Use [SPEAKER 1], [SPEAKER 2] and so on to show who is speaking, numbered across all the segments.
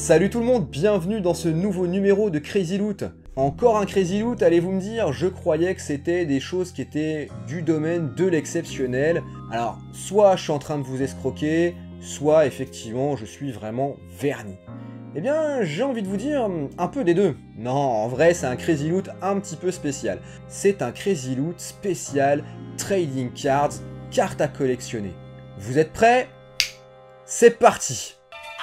[SPEAKER 1] Salut tout le monde, bienvenue dans ce nouveau numéro de Crazy Loot. Encore un Crazy Loot, allez-vous me dire, je croyais que c'était des choses qui étaient du domaine de l'exceptionnel. Alors, soit je suis en train de vous escroquer, soit effectivement je suis vraiment verni. Eh bien, j'ai envie de vous dire un peu des deux. Non, en vrai, c'est un Crazy Loot un petit peu spécial. C'est un Crazy Loot spécial Trading Cards, cartes à collectionner. Vous êtes prêts? C'est parti!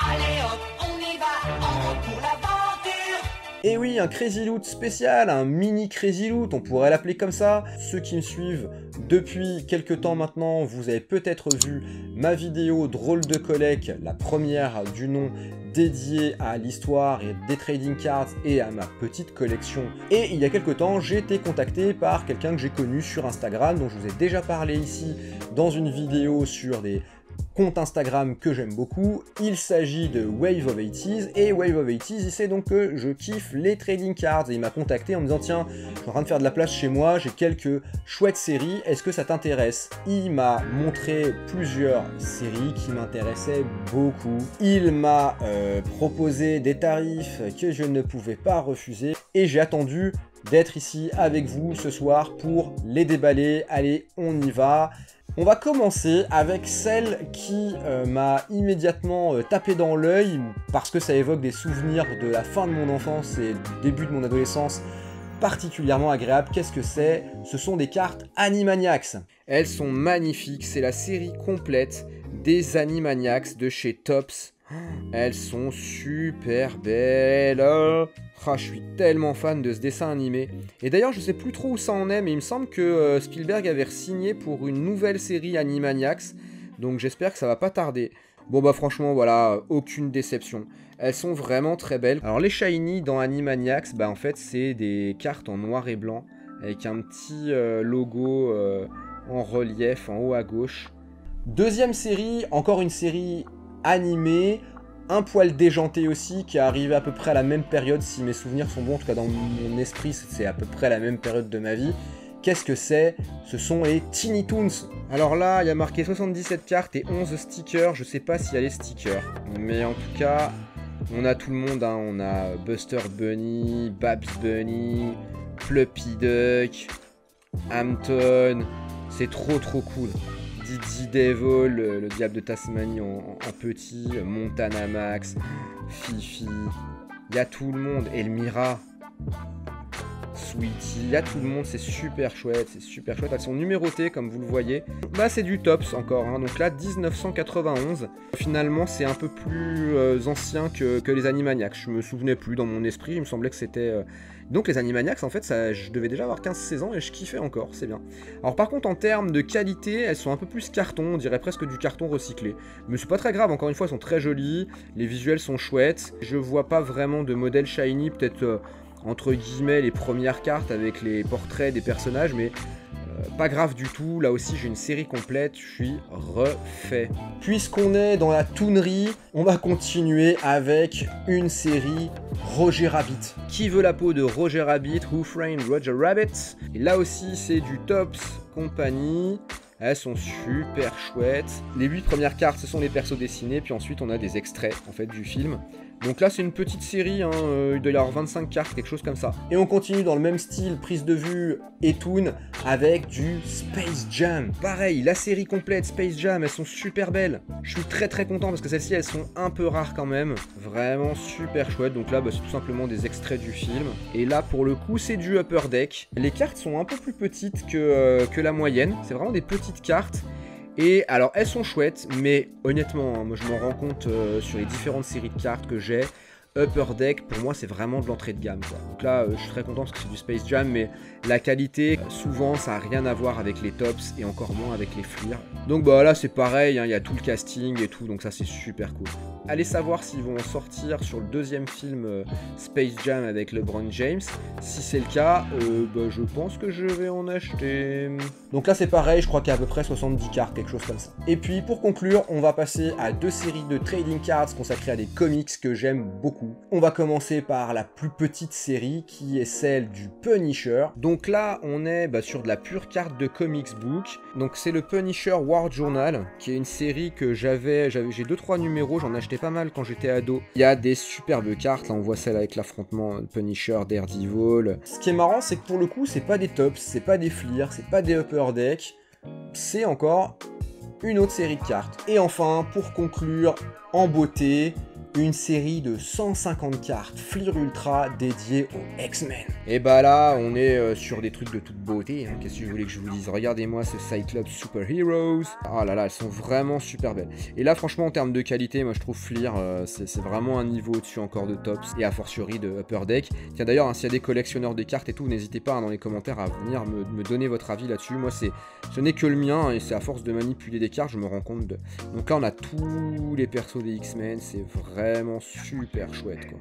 [SPEAKER 2] Allez hop, on y va, en route pour l'aventure.
[SPEAKER 1] Et oui, un Crazy Loot spécial, un mini Crazy Loot, on pourrait l'appeler comme ça. Ceux qui me suivent depuis quelques temps maintenant, vous avez peut-être vu ma vidéo Drôle de Collect, la première du nom, dédiée à l'histoire et des trading cards et à ma petite collection. Et il y a quelques temps, j'ai été contacté par quelqu'un que j'ai connu sur Instagram, dont je vous ai déjà parlé ici dans une vidéo sur des compte Instagram que j'aime beaucoup. Il s'agit de Wave of 80s, et Wave of 80s, il sait donc que je kiffe les trading cards, et il m'a contacté en me disant tiens, je suis en train de faire de la place chez moi, j'ai quelques chouettes séries, est-ce que ça t'intéresse? Il m'a montré plusieurs séries qui m'intéressaient beaucoup, il m'a proposé des tarifs que je ne pouvais pas refuser, et j'ai attendu d'être ici avec vous ce soir pour les déballer. Allez, on y va. On va commencer avec celle qui m'a immédiatement tapé dans l'œil parce que ça évoque des souvenirs de la fin de mon enfance et du début de mon adolescence particulièrement agréables. Qu'est-ce que c'est? Ce sont des cartes Animaniacs. Elles sont magnifiques, c'est la série complète des Animaniacs de chez Topps. Elles sont super belles. Je suis tellement fan de ce dessin animé. Et d'ailleurs, je sais plus trop où ça en est, mais il me semble que Spielberg avait signé pour une nouvelle série Animaniacs. Donc j'espère que ça va pas tarder. Bon bah franchement, voilà, aucune déception. Elles sont vraiment très belles. Alors les shiny dans Animaniacs, bah en fait c'est des cartes en noir et blanc, avec un petit logo en relief en haut à gauche. Deuxième série, encore une série animée, un poil déjanté aussi, qui est arrivé à peu près à la même période, si mes souvenirs sont bons, en tout cas dans mon esprit, c'est à peu près la même période de ma vie. Qu'est-ce que c'est? Ce sont les Tiny Toons. Alors là, il y a marqué 77 cartes et 11 stickers, je sais pas s'il y a les stickers, mais en tout cas, on a tout le monde, hein. On a Buster Bunny, Babs Bunny, Fluffy Duck, Hampton, c'est trop cool. Didi Devil, le diable de Tasmanie en petit, Montana Max, Fifi, il y a tout le monde, Elmira, Sweetie, il y a tout le monde, c'est super chouette, elles sont numérotées comme vous le voyez. Bah c'est du Topps encore, hein. Donc là 1991, finalement c'est un peu plus ancien que les Animaniacs, je me souvenais plus dans mon esprit, il me semblait que c'était... Donc les Animaniacs, en fait, je devais déjà avoir 15-16 ans et je kiffais encore, c'est bien. Alors par contre, en termes de qualité, elles sont un peu plus carton, on dirait presque du carton recyclé. Mais c'est pas très grave, encore une fois, elles sont très jolies, les visuels sont chouettes. Je vois pas vraiment de modèle shiny, peut-être entre guillemets les premières cartes avec les portraits des personnages, mais... pas grave du tout, là aussi j'ai une série complète, je suis refait. Puisqu'on est dans la toonerie, on va continuer avec une série Roger Rabbit. Qui veut la peau de Roger Rabbit? Who Framed Roger Rabbit? Et là aussi c'est du Topps Company. Elles sont super chouettes. Les 8 premières cartes ce sont les persos dessinés, puis ensuite on a des extraits en fait du film. Donc là c'est une petite série, hein, il doit y avoir 25 cartes, quelque chose comme ça. Et on continue dans le même style, prise de vue et toon, avec du Space Jam. Pareil, la série complète Space Jam, elles sont super belles. Je suis très content parce que celles-ci elles sont un peu rares quand même. Vraiment super chouette, donc là bah, c'est tout simplement des extraits du film. Et là pour le coup c'est du Upper Deck. Les cartes sont un peu plus petites que la moyenne, c'est vraiment des petites cartes. Et alors elles sont chouettes, mais honnêtement, hein, moi je m'en rends compte sur les différentes séries de cartes que j'ai. Upper Deck, pour moi c'est vraiment de l'entrée de gamme, quoi. Donc là je suis très content parce que c'est du Space Jam, mais la qualité, souvent ça n'a rien à voir avec les Topps et encore moins avec les Fleer. Donc bah là c'est pareil, hein, y a tout le casting et tout, donc ça c'est super cool. Allez savoir s'ils vont sortir sur le deuxième film Space Jam avec LeBron James. Si c'est le cas, bah, je pense que je vais en acheter. Donc là c'est pareil, je crois qu'il y a à peu près 70 cartes, quelque chose comme ça. Et puis pour conclure, on va passer à deux séries de trading cards consacrées à des comics que j'aime beaucoup. beaucoup. On va commencer par la plus petite série qui est celle du Punisher. Donc là on est sur de la pure carte de comics book. Donc c'est le Punisher War Journal qui est une série que j'ai 2-3 numéros, j'en achetais pas mal quand j'étais ado. Il y a des superbes cartes, là on voit celle avec l'affrontement Punisher, Daredevil. Ce qui est marrant c'est que pour le coup c'est pas des tops, c'est pas des fleers, c'est pas des upper deck, c'est encore une autre série de cartes. Et enfin, pour conclure, en beauté, une série de 150 cartes Fleer Ultra dédiées aux X-Men. Et bah là, on est sur des trucs de toute beauté, hein. Qu'est-ce que vous voulez que je vous dise? Regardez-moi ce Cyclops Super Heroes. Ah là là, elles sont vraiment super belles. Et là, franchement, en termes de qualité, moi je trouve Fleer, c'est vraiment un niveau au-dessus encore de tops, et a fortiori de upper deck. Tiens d'ailleurs, hein, s'il y a des collectionneurs des cartes et tout, n'hésitez pas dans les commentaires à venir me donner votre avis là-dessus. Moi, ce n'est que le mien, et c'est à force de manipuler des cartes, je me rends compte de... Donc là, on a tous les persos des X-Men, c'est vraiment super chouette, quoi.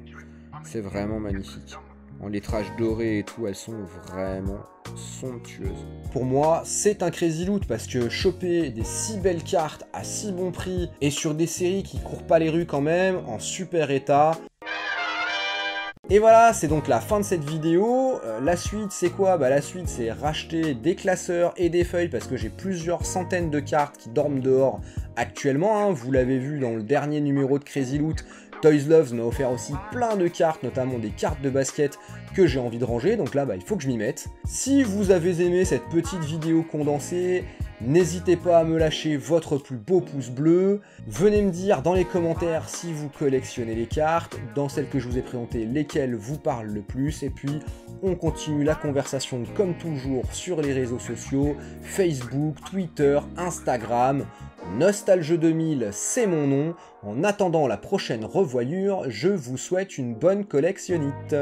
[SPEAKER 1] C'est vraiment magnifique. En lettrage doré et tout, elles sont vraiment somptueuses. Pour moi, c'est un crazy loot parce que choper des si belles cartes à si bon prix et sur des séries qui courent pas les rues quand même, en super état. Et voilà, c'est donc la fin de cette vidéo. La suite, c'est quoi? La suite, c'est racheter des classeurs et des feuilles parce que j'ai plusieurs centaines de cartes qui dorment dehors actuellement, hein. Vous l'avez vu dans le dernier numéro de Crazy Loot, Toys Loves m'a offert aussi plein de cartes, notamment des cartes de basket que j'ai envie de ranger, donc là il faut que je m'y mette. Si vous avez aimé cette petite vidéo condensée, n'hésitez pas à me lâcher votre plus beau pouce bleu, venez me dire dans les commentaires si vous collectionnez les cartes, dans celles que je vous ai présentées, lesquelles vous parlent le plus, et puis on continue la conversation comme toujours sur les réseaux sociaux, Facebook, Twitter, Instagram. Nostalge2000, c'est mon nom. En attendant la prochaine revoyure, je vous souhaite une bonne collectionnite.